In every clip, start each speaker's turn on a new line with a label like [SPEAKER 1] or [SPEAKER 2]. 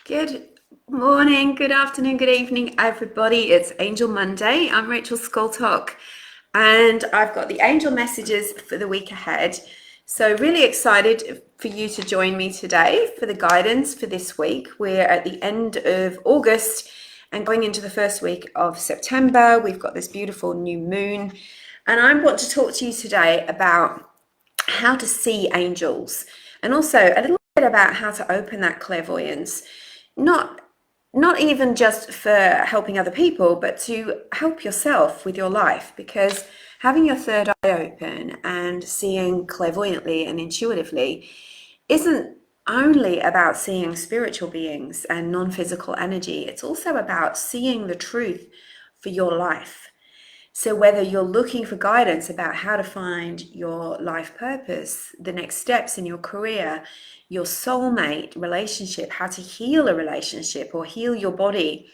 [SPEAKER 1] Good morning, good afternoon, good evening, everybody. It's Angel Monday. I'm Rachel Scoltock, and I've got the angel messages for the week ahead. So, really excited for you to join me today for the guidance for this week. We're at the end of August and going into the first week of September. We've got this beautiful new moon, and I want to talk to you today about how to see angels and also a little bit about how to open that clairvoyance, not not even just for helping other people, but to help yourself with your life, because having your third eye open and seeing clairvoyantly and intuitively isn't only about seeing spiritual beings and non-physical energy. It's also about seeing the truth for your life. So, whether you're looking for guidance about how to find your life purpose, the next steps in your career, your soulmate relationship, how to heal a relationship or heal your body,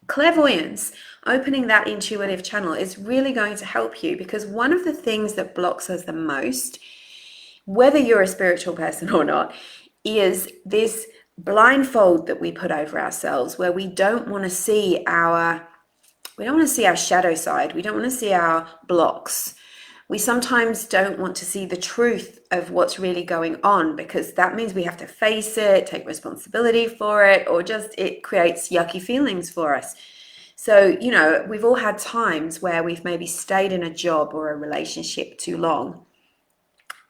[SPEAKER 1] clairvoyance, opening that intuitive channel is really going to help you, because one of the things that blocks us the most, whether you're a spiritual person or not, is this blindfold that we put over ourselves where we don't want to see our shadow side. We don't want to see our blocks. We sometimes don't want to see the truth of what's really going on, because that means we have to face it, take responsibility for it, or just it creates yucky feelings for us. So, we've all had times where we've maybe stayed in a job or a relationship too long.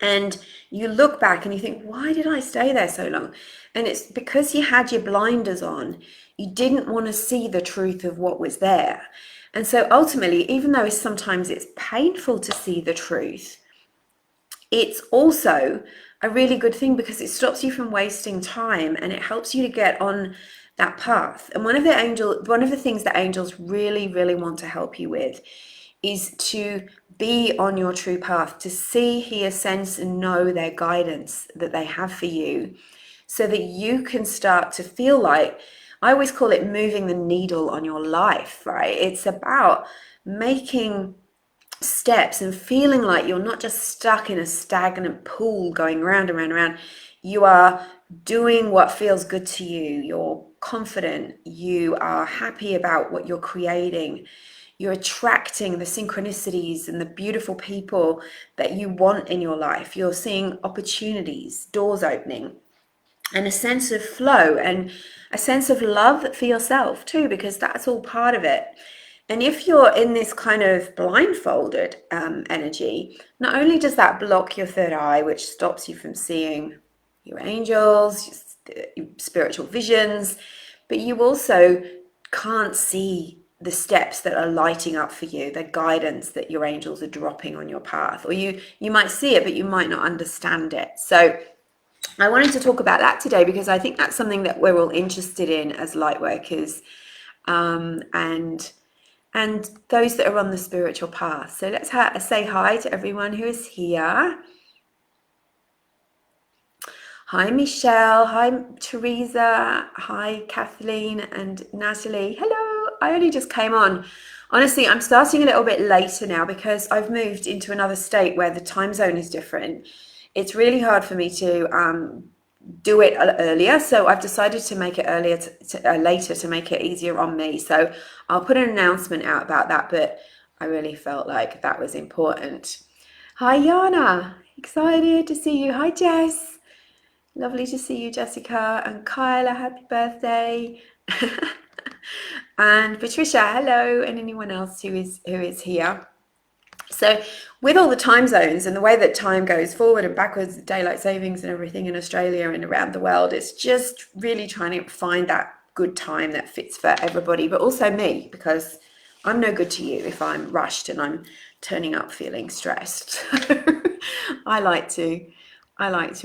[SPEAKER 1] And you look back and you think, why did I stay there so long? And it's because you had your blinders on. You didn't want to see the truth of what was there. And so ultimately, even though sometimes it's painful to see the truth, it's also a really good thing, because it stops you from wasting time and it helps you to get on that path. And one of the things that angels really, really want to help you with is to be on your true path, to see, hear, sense, and know their guidance that they have for you, so that you can start to feel like, I always call it moving the needle on your life, right? It's about making steps and feeling like you're not just stuck in a stagnant pool going round and round and round. You are doing what feels good to you. You're confident. You are happy about what you're creating. You're attracting the synchronicities and the beautiful people that you want in your life. You're seeing opportunities, doors opening, and a sense of flow and a sense of love for yourself too, because that's all part of it. And if you're in this kind of blindfolded energy, not only does that block your third eye, which stops you from seeing your angels, your spiritual visions, but you also can't see the steps that are lighting up for you, the guidance that your angels are dropping on your path. Or you might see it, but you might not understand it. So I wanted to talk about that today, because I think that's something that we're all interested in as light workers, and those that are on the spiritual path. So let's say hi to everyone who is here. Hi, Michelle. Hi, Teresa. Hi, Kathleen and Natalie. Hello. I only just came on. Honestly, I'm starting a little bit later now because I've moved into another state where the time zone is different. It's really hard for me to do it earlier, so I've decided to make it later to make it easier on me. So I'll put an announcement out about that, but I really felt like that was important. Hi, Yana. Excited to see you. Hi, Jess. Lovely to see you, Jessica. And Kyla, happy birthday. And Patricia, hello, and anyone else who is here. So with all the time zones and the way that time goes forward and backwards, daylight savings and everything in Australia and around the world, it's just really trying to find that good time that fits for everybody, but also me, because I'm no good to you if I'm rushed and I'm turning up feeling stressed. I like to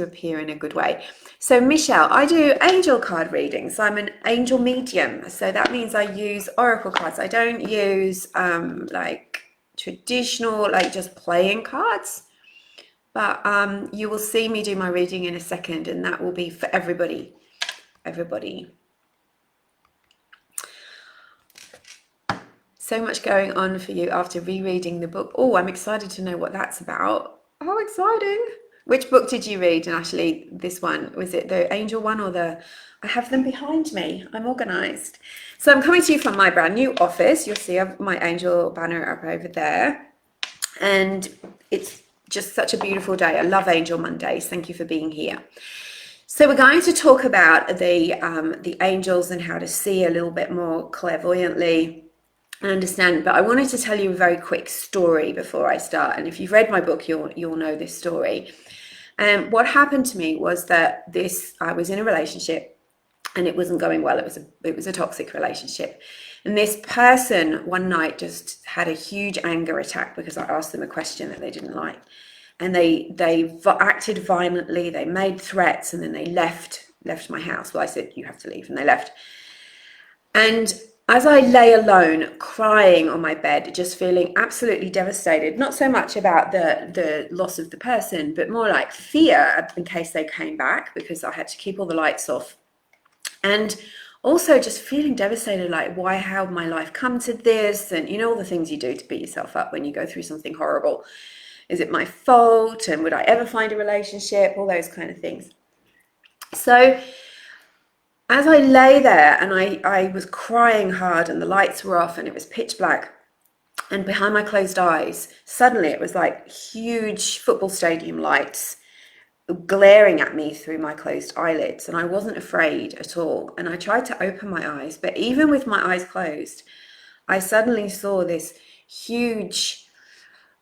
[SPEAKER 1] appear in a good way. So Michelle, I do angel card readings. I'm an angel medium. So that means I use oracle cards. I don't use like traditional, like just playing cards. But you will see me do my reading in a second, and that will be for everybody. Everybody. So much going on for you after rereading the book. Oh, I'm excited to know what that's about. How exciting. Which book did you read? And actually, this one, was it the angel one or the, I have them behind me. I'm organized. So I'm coming to you from my brand new office. You'll see my angel banner up over there. And it's just such a beautiful day. I love Angel Mondays. Thank you for being here. So we're going to talk about the angels and how to see a little bit more clairvoyantly and understand. But I wanted to tell you a very quick story before I start. And if you've read my book, you'll know this story. And what happened to me was that I was in a relationship and it wasn't going well. It was a toxic relationship. And this person one night just had a huge anger attack because I asked them a question that they didn't like. And they acted violently, they made threats, and then they left my house. Well, I said, you have to leave, and they left. And as I lay alone, crying on my bed, just feeling absolutely devastated, not so much about the loss of the person, but more like fear in case they came back, because I had to keep all the lights off. And also just feeling devastated, like, why, how my life come to this? And you know, all the things you do to beat yourself up when you go through something horrible. Is it my fault? And would I ever find a relationship? All those kind of things. So as I lay there and I was crying hard and the lights were off and it was pitch black, and behind my closed eyes, suddenly it was like huge football stadium lights glaring at me through my closed eyelids, and I wasn't afraid at all. And I tried to open my eyes, but even with my eyes closed, I suddenly saw this huge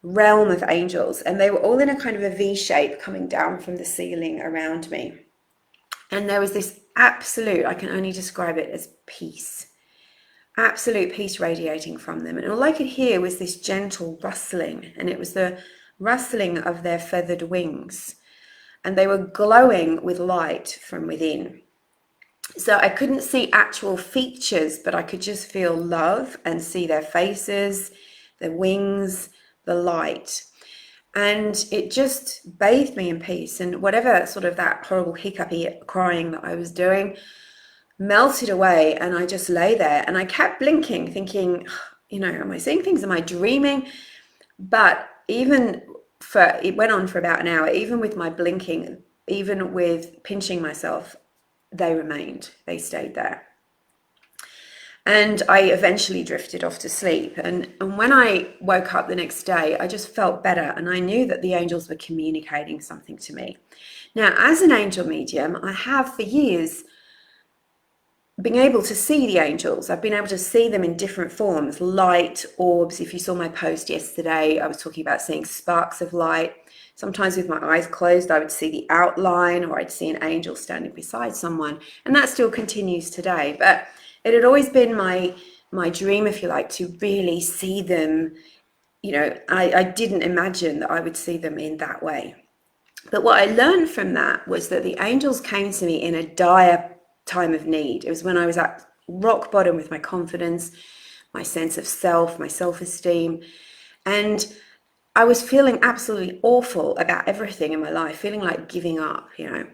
[SPEAKER 1] realm of angels, and they were all in a kind of a V shape coming down from the ceiling around me. And there was this absolute, I can only describe it as peace, absolute peace radiating from them. And all I could hear was this gentle rustling, and it was the rustling of their feathered wings. And they were glowing with light from within. So I couldn't see actual features, but I could just feel love and see their faces, their wings, the light. And it just bathed me in peace. And whatever sort of that horrible hiccupy crying that I was doing melted away. And I just lay there and I kept blinking, thinking, you know, am I seeing things? Am I dreaming? But it went on for about an hour, even with my blinking, even with pinching myself, they stayed there. And I eventually drifted off to sleep. And when I woke up the next day, I just felt better. And I knew that the angels were communicating something to me. Now, as an angel medium, I have for years been able to see the angels. I've been able to see them in different forms, light, orbs. If you saw my post yesterday, I was talking about seeing sparks of light. Sometimes with my eyes closed, I would see the outline, or I'd see an angel standing beside someone. And that still continues today. But it had always been my dream, if you like, to really see them. You know, I didn't imagine that I would see them in that way. But what I learned from that was that the angels came to me in a dire time of need. It was when I was at rock bottom with my confidence, my sense of self, my self-esteem, and I was feeling absolutely awful about everything in my life, feeling like giving up, you know.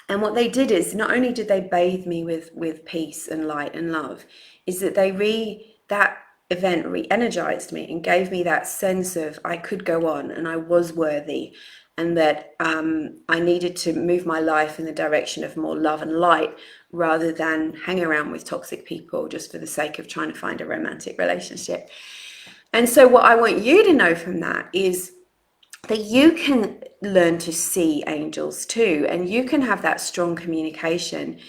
[SPEAKER 1] And what they did is, not only did they bathe me with peace and light and love, is that that event re-energized me and gave me that sense of I could go on and I was worthy, and that I needed to move my life in the direction of more love and light, rather than hang around with toxic people just for the sake of trying to find a romantic relationship. And so what I want you to know from that is that you can learn to see angels too, and you can have that strong communication.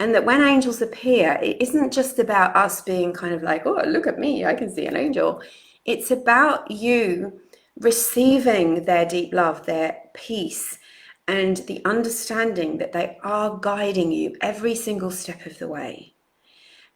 [SPEAKER 1] And that when angels appear, it isn't just about us being kind of like, oh, look at me, I can see an angel. It's about you receiving their deep love, their peace, and the understanding that they are guiding you every single step of the way.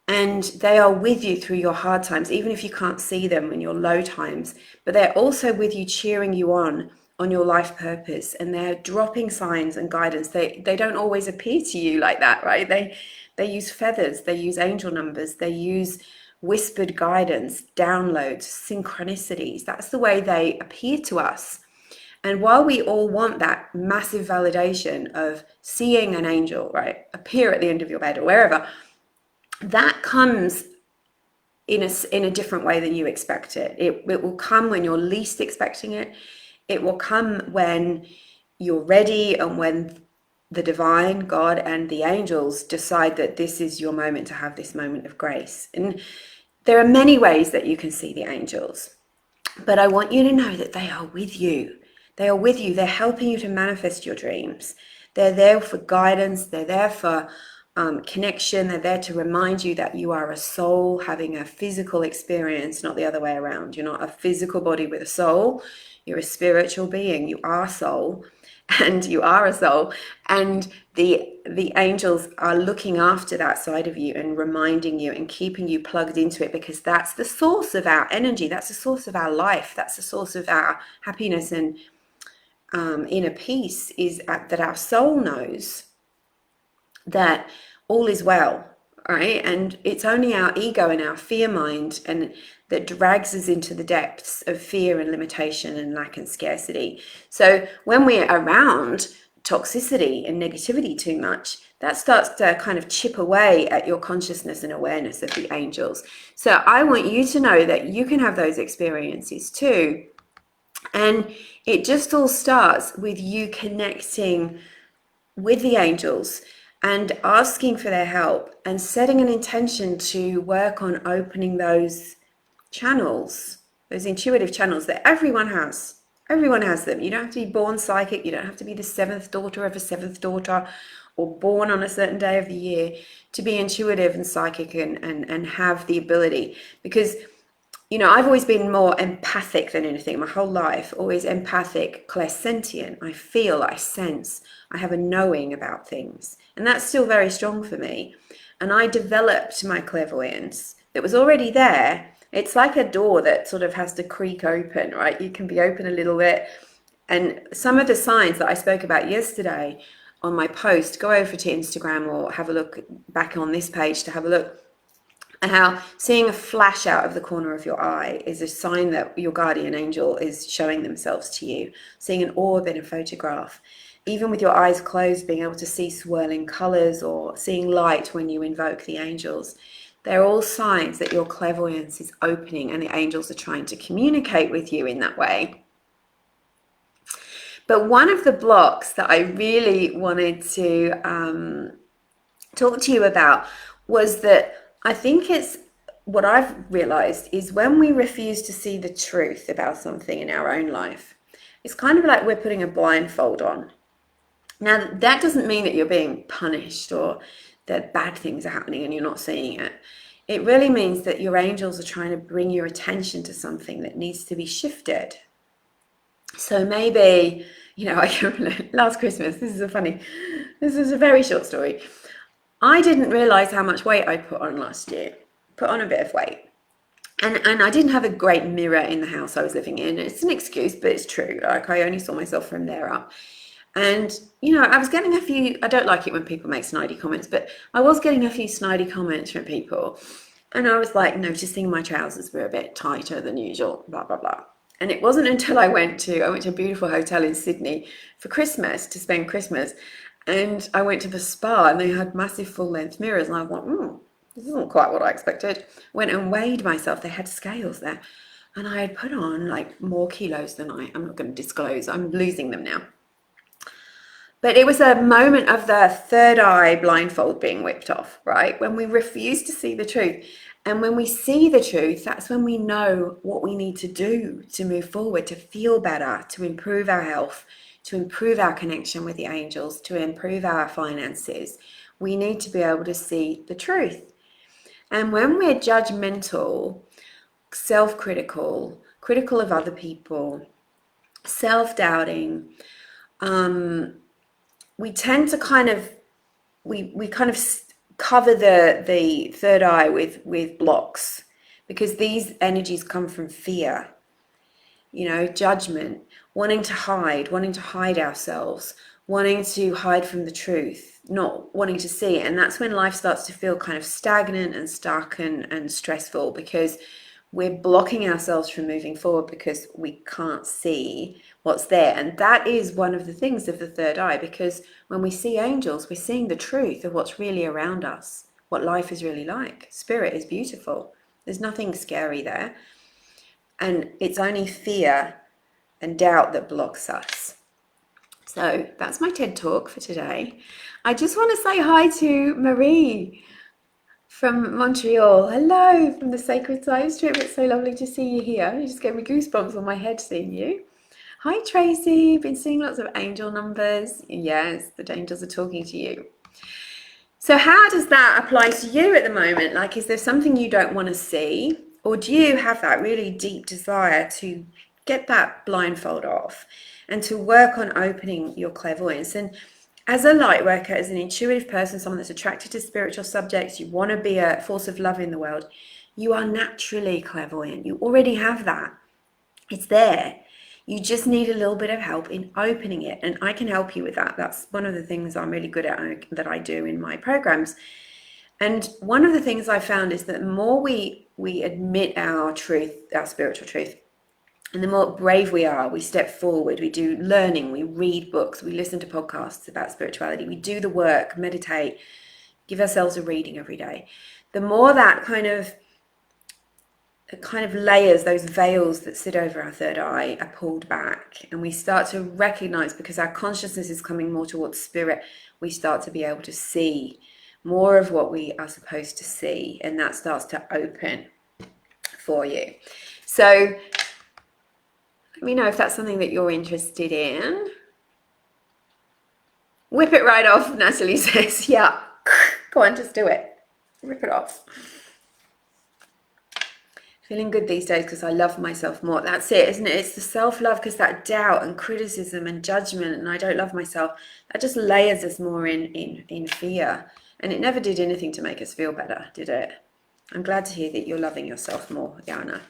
[SPEAKER 1] And they are with you through your hard times, even if you can't see them in your low times, but they're also with you, cheering you on your life purpose. And they're dropping signs and guidance. They don't always appear to you like that, right? They use feathers, they use angel numbers, they use whispered guidance, downloads, synchronicities. That's the way they appear to us. And while we all want that massive validation of seeing an angel, right, appear at the end of your bed or wherever, that comes in a different way than you expect it. It will come when you're least expecting it. It will come when you're ready and when the divine, God, and the angels decide that this is your moment to have this moment of grace. And there are many ways that you can see the angels, but I want you to know that they are with you. They are with you. They're helping you to manifest your dreams. They're there for guidance. They're there for connection. They're there to remind you that you are a soul having a physical experience, not the other way around. You're not a physical body with a soul. You're a spiritual being. You are soul, and you are a soul. And the angels are looking after that side of you and reminding you and keeping you plugged into it, because that's the source of our energy. That's the source of our life. That's the source of our happiness and inner peace, is that our soul knows that all is well, right? And it's only our ego and our fear mind and that drags us into the depths of fear and limitation and lack and scarcity. So when we're around toxicity and negativity too much, that starts to kind of chip away at your consciousness and awareness of the angels. So I want you to know that you can have those experiences too. And it just all starts with you connecting with the angels and asking for their help and setting an intention to work on opening those channels, those intuitive channels that everyone has. Everyone has them. You don't have to be born psychic. You don't have to be the seventh daughter of a seventh daughter or born on a certain day of the year to be intuitive and psychic and have the ability. Because, you know, I've always been more empathic than anything, my whole life, always empathic, clairsentient. I feel, I sense, I have a knowing about things. And that's still very strong for me. And I developed my clairvoyance that was already there. It's like a door that sort of has to creak open, right? You can be open a little bit. And some of the signs that I spoke about yesterday on my post, go over to Instagram or have a look back on this page to have a look. And how seeing a flash out of the corner of your eye is a sign that your guardian angel is showing themselves to you. Seeing an orb in a photograph, even with your eyes closed, being able to see swirling colors or seeing light when you invoke the angels. They're all signs that your clairvoyance is opening and the angels are trying to communicate with you in that way. But one of the blocks that I really wanted to talk to you about was that I think it's what I've realized is when we refuse to see the truth about something in our own life, it's kind of like we're putting a blindfold on. Now, that doesn't mean that you're being punished or that bad things are happening and you're not seeing it. It really means that your angels are trying to bring your attention to something that needs to be shifted. So maybe, you know, last Christmas, this is a very short story. I didn't realize how much weight I put on last year. Put on a bit of weight. And I didn't have a great mirror in the house I was living in. It's an excuse, but it's true. Like, I only saw myself from there up. And, you know, I was getting a few, I don't like it when people make snidey comments, but I was getting a few snidey comments from people. And I was like noticing my trousers were a bit tighter than usual, blah, blah, blah. And it wasn't until I went to a beautiful hotel in Sydney for Christmas, to spend Christmas. And I went to the spa and they had massive full length mirrors. And I thought, this isn't quite what I expected. Went and weighed myself. They had scales there. And I had put on like more kilos than I'm not going to disclose. I'm losing them now. But it was a moment of the third eye blindfold being whipped off, right? When we refuse to see the truth. And when we see the truth, that's when we know what we need to do to move forward, to feel better, to improve our health, to improve our connection with the angels, to improve our finances. We need to be able to see the truth. And when we're judgmental, self-critical, critical of other people, self-doubting, we tend to kind of, we kind of cover the third eye with blocks, because these energies come from fear, you know, judgment, wanting to hide ourselves, wanting to hide from the truth, not wanting to see it. And that's when life starts to feel kind of stagnant and stuck and stressful, because we're blocking ourselves from moving forward because we can't see what's there. And that is one of the things of the third eye, because when we see angels, we're seeing the truth of what's really around us, what life is really like. Spirit is beautiful. There's nothing scary there. And it's only fear and doubt that blocks us. So So that's my TED Talk for today. I just want to say hi to Marie from Montreal. Hello from the Sacred Science Trip. It's so lovely to see you here. You just gave me goosebumps on my head seeing you. Hi Tracy, been seeing lots of angel numbers. Yes, the angels are talking to you. So how does that apply to you at the moment? Like, is there something you don't want to see? Or do you have that really deep desire to get that blindfold off and to work on opening your clairvoyance? And as a light worker, as an intuitive person, someone that's attracted to spiritual subjects, you want to be a force of love in the world, you are naturally clairvoyant. You already have that. It's there. You just need a little bit of help in opening it, and I can help you with that. That's one of the things I'm really good at that I do in my programs. And one of the things I found is that the more we admit our truth, our spiritual truth, and the more brave we are, we step forward, we do learning, we read books, we listen to podcasts about spirituality, we do the work, meditate, give ourselves a reading every day. The more that kind of layers, those veils that sit over our third eye are pulled back, and we start to recognize, because our consciousness is coming more towards spirit, we start to be able to see more of what we are supposed to see, and that starts to open for you. So let me know if that's something that you're interested in. Whip it right off, Natalie says. Yeah, go on, just do it. Rip it off. Feeling good these days because I love myself more. That's it, isn't it? It's the self-love, because that doubt and criticism and judgment and I don't love myself, that just layers us more in fear. And it never did anything to make us feel better, did it? I'm glad to hear that you're loving yourself more, Yana.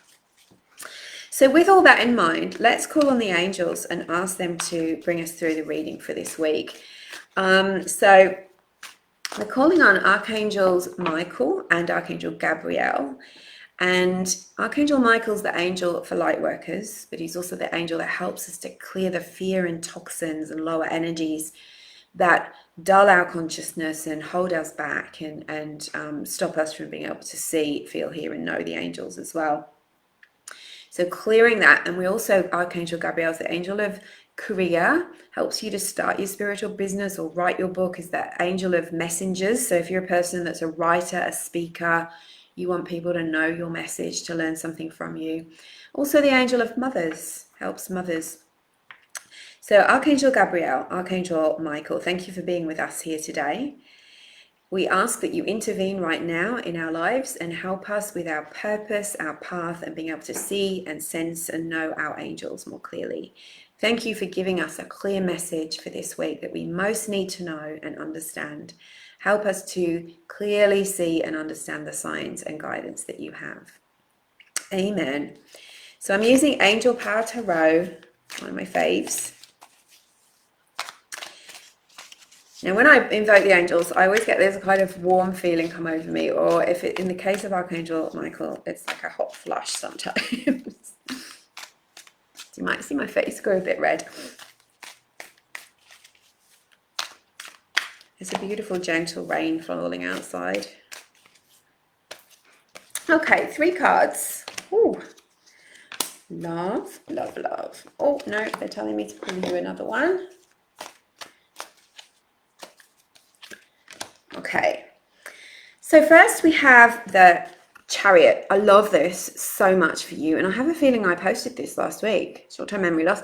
[SPEAKER 1] So with all that in mind, let's call on the angels and ask them to bring us through the reading for this week. So we're calling on Archangels Michael and Archangel Gabriel. And Archangel Michael's the angel for light workers, but he's also the angel that helps us to clear the fear and toxins and lower energies that dull our consciousness and hold us back and stop us from being able to see, feel, hear, and know the angels as well. So clearing that. And we also, Archangel Gabriel is the angel of career, helps you to start your spiritual business or write your book, is that angel of messengers. So if you're a person that's a writer, a speaker, you want people to know your message, to learn something from you. Also the angel of mothers, helps mothers. So Archangel Gabriel, Archangel Michael, thank you for being with us here today. We ask that you intervene right now in our lives and help us with our purpose, our path, and being able to see and sense and know our angels more clearly. Thank you for giving us a clear message for this week that we most need to know and understand. Help us to clearly see and understand the signs and guidance that you have. Amen. So I'm using Angel Power Tarot, one of my faves. Now, when I invoke the angels, I always get this kind of warm feeling come over me, or if it, in the case of Archangel Michael, it's like a hot flush sometimes. You might see my face go a bit red. It's a beautiful, gentle rain falling outside. Okay, 3 cards. Ooh. Love, love, love. Oh, no, they're telling me to pull you another one. Okay, so first we have the Chariot. I love this so much for you, and I have a feeling I posted this last week. Short-term memory loss.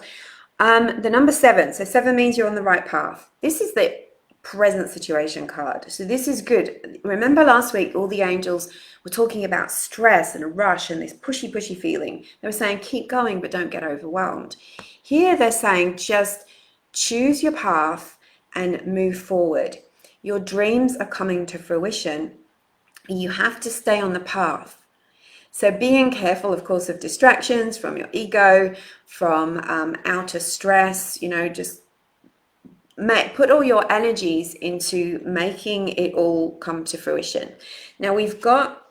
[SPEAKER 1] The number 7. So 7 means you're on the right path. This is the present situation card. So this is good. Remember last week, all the angels were talking about stress and a rush and this pushy feeling. They were saying, keep going, but don't get overwhelmed. Here they're saying, just choose your path and move forward. Your dreams are coming to fruition. You have to stay on the path. So being careful, of course, of distractions from your ego, from outer stress, just put all your energies into making it all come to fruition. Now we've got,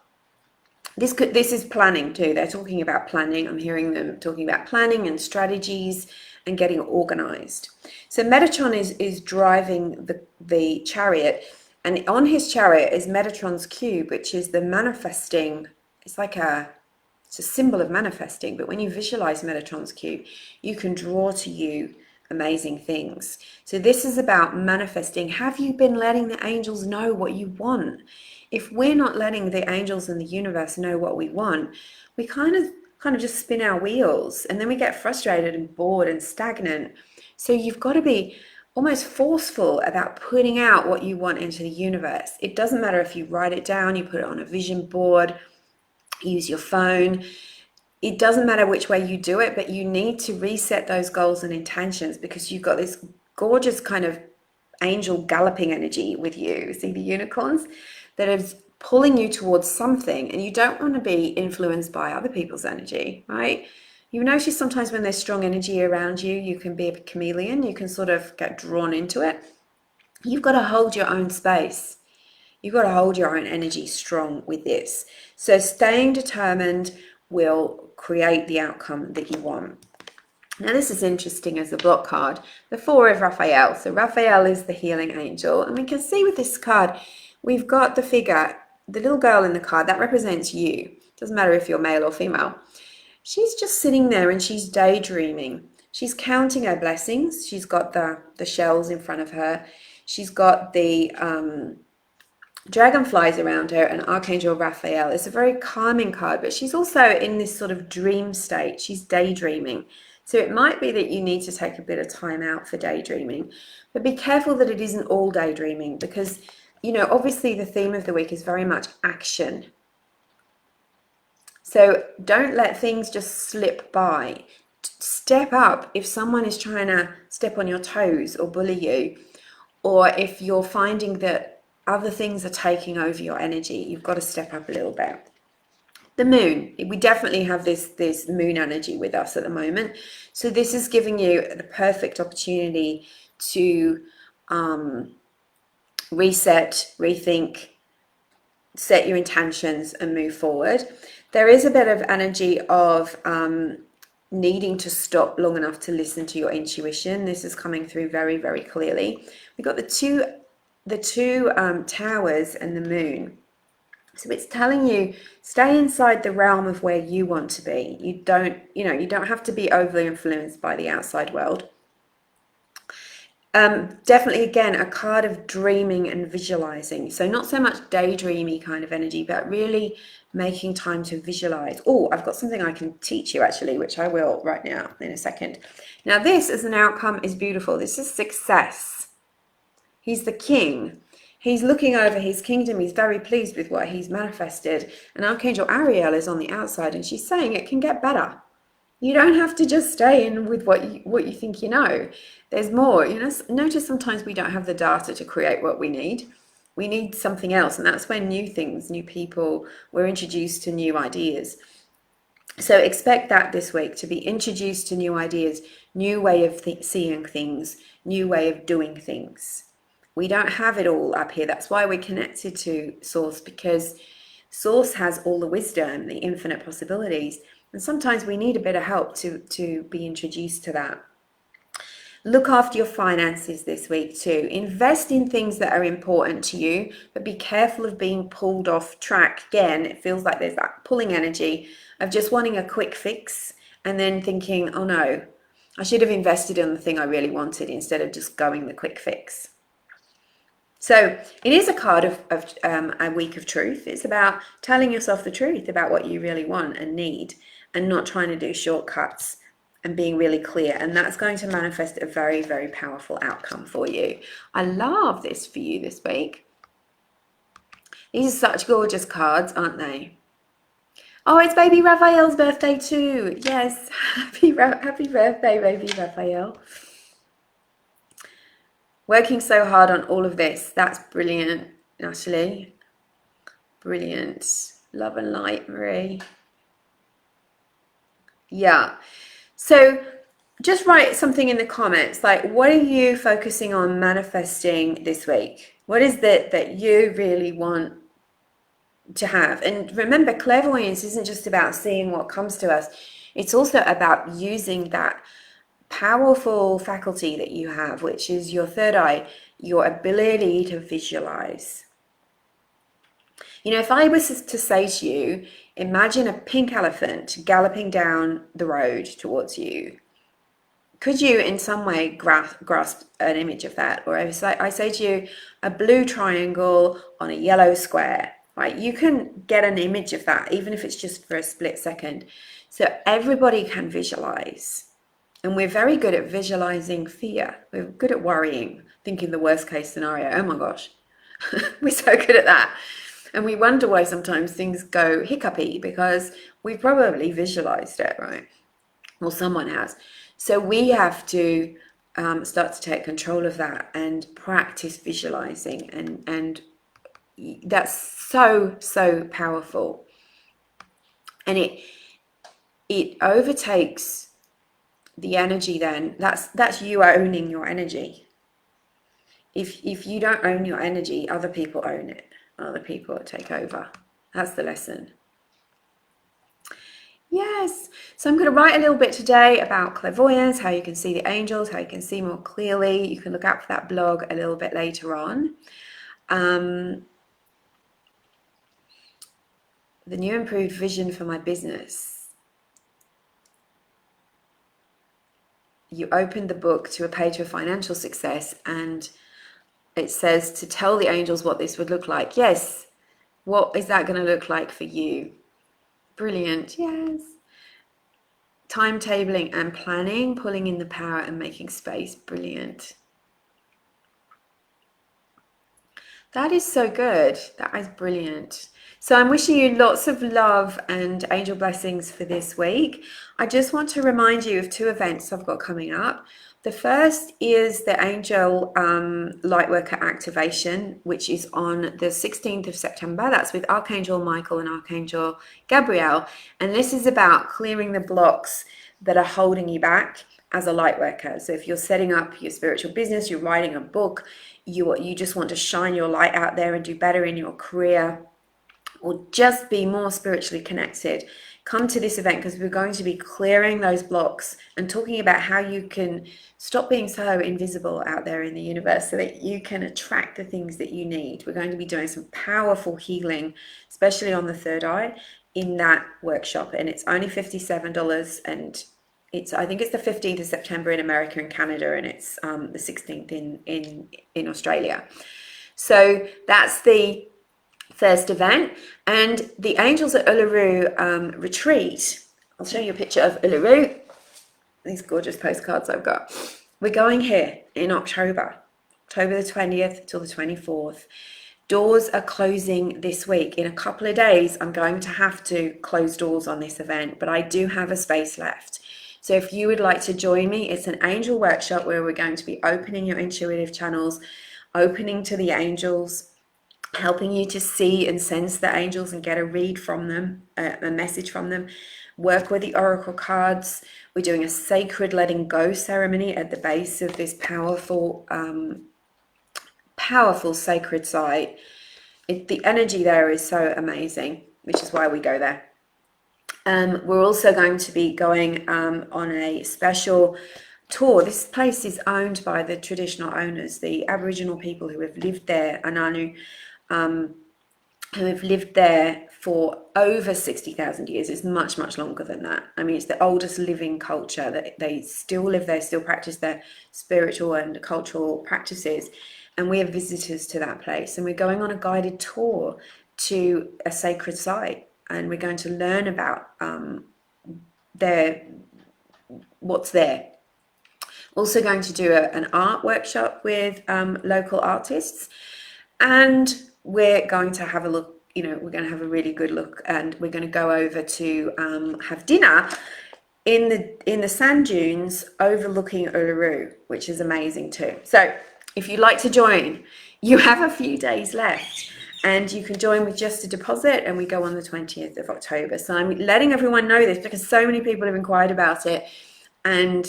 [SPEAKER 1] this is planning too. They're talking about planning. I'm hearing them talking about planning and strategies and getting organized. So Metatron is driving the chariot, and on his chariot is Metatron's cube, which is the manifesting. It's a symbol of manifesting, but when you visualize Metatron's cube, you can draw to you amazing things. So this is about manifesting. Have you been letting the angels know what you want? If we're not letting the angels in the universe know what we want, we kind of just spin our wheels, and then we get frustrated and bored and stagnant. So you've got to be almost forceful about putting out what you want into the universe. It doesn't matter if you write it down, you put it on a vision board, use your phone. It doesn't matter which way you do it, but you need to reset those goals and intentions, because you've got this gorgeous kind of angel galloping energy with you. See the unicorns? That is pulling you towards something, and you don't want to be influenced by other people's energy, right? You notice sometimes when there's strong energy around you, you can be a chameleon, you can sort of get drawn into it. You've got to hold your own space. You've got to hold your own energy strong with this. So staying determined will create the outcome that you want. Now this is interesting as a block card, the Four of Raphael. So Raphael is the healing angel, and we can see with this card, we've got the figure, the little girl in the card, that represents you. Doesn't matter if you're male or female. She's just sitting there and she's daydreaming. She's counting her blessings. She's got the shells in front of her. She's got the dragonflies around her, and Archangel Raphael. It's a very calming card, but she's also in this sort of dream state. She's daydreaming. So it might be that you need to take a bit of time out for daydreaming, but be careful that it isn't all daydreaming, because, you know, obviously the theme of the week is very much action. So don't let things just slip by. Step up if someone is trying to step on your toes or bully you, or if you're finding that other things are taking over your energy, you've got to step up a little bit. The moon, we definitely have this moon energy with us at the moment. So this is giving you the perfect opportunity to reset, rethink, set your intentions and move forward. There is a bit of energy of needing to stop long enough to listen to your intuition. This is coming through very, very clearly. We've got the two towers and the moon. So it's telling you, stay inside the realm of where you want to be. You don't have to be overly influenced by the outside world. Definitely, again, a card of dreaming and visualizing. So not so much daydreamy kind of energy, but really making time to visualize. Oh, I've got something I can teach you actually, which I will right now in a second. Now this as an outcome is beautiful. This is success. He's the king. He's looking over his kingdom. He's very pleased with what he's manifested. And Archangel Ariel is on the outside, and she's saying it can get better. You don't have to just stay in with what you think you know. There's more. You know, notice sometimes we don't have the data to create what we need. We need something else, and that's when new things, new people, we're introduced to new ideas. So expect that this week, to be introduced to new ideas, new way of seeing things, new way of doing things. We don't have it all up here. That's why we're connected to Source, because Source has all the wisdom, the infinite possibilities. And sometimes we need a bit of help to be introduced to that. Look after your finances this week too. Invest in things that are important to you, but be careful of being pulled off track. Again, it feels like there's that pulling energy of just wanting a quick fix and then thinking, oh no, I should have invested in the thing I really wanted instead of just going the quick fix. So it is a card of a week of truth. It's about telling yourself the truth about what you really want and need, and not trying to do shortcuts, and being really clear. And that's going to manifest a very, very powerful outcome for you. I love this for you this week. These are such gorgeous cards, aren't they? Oh, it's baby Raphael's birthday too. Yes, happy birthday, baby Raphael. Working so hard on all of this. That's brilliant, Natalie. Brilliant. Love and light, Marie. Yeah. So just write something in the comments, like, what are you focusing on manifesting this week? What is it that you really want to have? And remember, clairvoyance isn't just about seeing what comes to us. It's also about using that powerful faculty that you have, which is your third eye, your ability to visualize. You know, if I was to say to you, imagine a pink elephant galloping down the road towards you. could you in some way grasp an image of that? Or I say to you, a blue triangle on a yellow square, right? You can get an image of that, even if it's just for a split second. So everybody can visualize. And we're very good at visualizing fear. We're good at worrying, thinking the worst case scenario. Oh my gosh, we're so good at that. And we wonder why sometimes things go hiccupy, because we've probably visualized it, right? Well, someone has. So we have to start to take control of that and practice visualizing. And that's so powerful. And it overtakes the energy then. That's you owning your energy. If you don't own your energy, other people own it. Other people take over. That's the lesson. Yes, so I'm going to write a little bit today about clairvoyance, how you can see the angels, how you can see more clearly. You can look out for that blog a little bit later on. The new improved vision for my business. You opened the book to a page of financial success, and it says to tell the angels what this would look like. Yes, what is that going to look like for you? Brilliant, yes. Timetabling and planning, pulling in the power and making space. Brilliant. That is so good. That is brilliant. So I'm wishing you lots of love and angel blessings for this week. I just want to remind you of 2 events I've got coming up. The first is the Angel Lightworker activation, which is on the 16th of September. That's with Archangel Michael and Archangel Gabriel. And this is about clearing the blocks that are holding you back as a light worker. So if you're setting up your spiritual business, you're writing a book, you just want to shine your light out there and do better in your career, or just be more spiritually connected, come to this event, because we're going to be clearing those blocks and talking about how you can stop being so invisible out there in the universe so that you can attract the things that you need. We're going to be doing some powerful healing, especially on the third eye, in that workshop. And it's only $57, and I think it's the 15th of September in America and Canada, and it's the 16th in Australia. So that's the first event. And the Angels at Uluru retreat. I'll show you a picture of Uluru. These gorgeous postcards I've got. We're going here in October the 20th till the 24th. Doors are closing this week. In a couple of days, I'm going to have to close doors on this event, but I do have a space left. So if you would like to join me, it's an angel workshop where we're going to be opening your intuitive channels, opening to the angels, helping you to see and sense the angels and get a read from them, a message from them, work with the oracle cards. We're doing a sacred letting go ceremony at the base of this powerful sacred site. The energy there is so amazing, which is why we go there. We're also going to be going on a special tour. This place is owned by the traditional owners, the Aboriginal people who have lived there, Ananu, who have lived there for over 60,000 years. It's much longer than that. I mean, it's the oldest living culture. That they still live there, still practice their spiritual and cultural practices. And we are visitors to that place. And we're going on a guided tour to a sacred site. And we're going to learn about what's there. Also going to do an art workshop with local artists. And we're going to have a look, we're going to have a really good look, and we're going to go over to have dinner in the sand dunes overlooking Uluru, which is amazing too. So if you'd like to join, you have a few days left. And you can join with just a deposit, and we go on the 20th of October. So I'm letting everyone know this because so many people have inquired about it and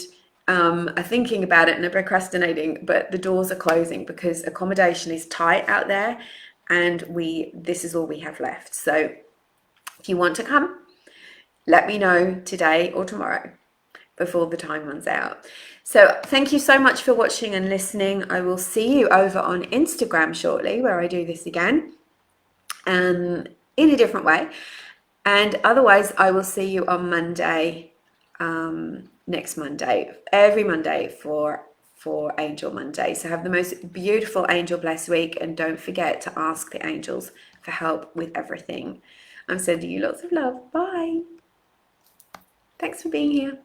[SPEAKER 1] are thinking about it and are procrastinating, but the doors are closing because accommodation is tight out there, and this is all we have left. So if you want to come, let me know today or tomorrow before the time runs out. So thank you so much for watching and listening. I will see you over on Instagram shortly, where I do this again. In a different way, and otherwise I will see you on Monday next Monday, every Monday for Angel Monday. So have the most beautiful angel blessed week, and don't forget to ask the angels for help with everything. I'm sending you lots of love. Bye. Thanks for being here.